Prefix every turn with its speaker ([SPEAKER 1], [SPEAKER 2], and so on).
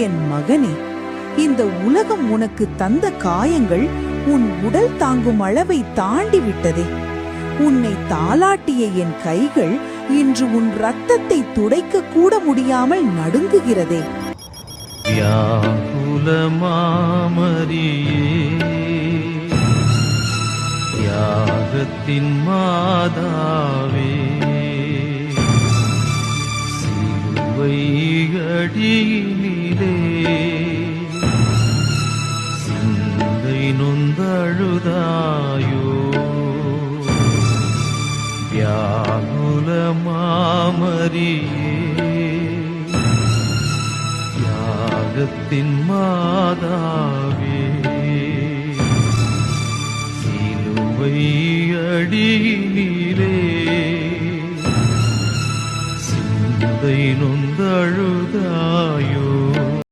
[SPEAKER 1] என் மகனே, இந்த உலகம் உனக்கு தந்த காயங்கள் உன் உடல் தாங்கும் அளவை தாண்டி விட்டதே. உன்னை தாலாட்டிய என் கைகள் இன்று உன் ரத்தத்தை துடைக்க கூட முடியாமல் நடுங்குகிறதே.
[SPEAKER 2] தியாகத்தின் மாதாவே, சிலுவை அடியினிலே சிந்தை நொந்தழுதாயோ. வியாகுல மாமரியே, தியாகத்தின் மாதாவே, சிலுவை அடியினிலே சிந்தை நொந்தழுதாயோ.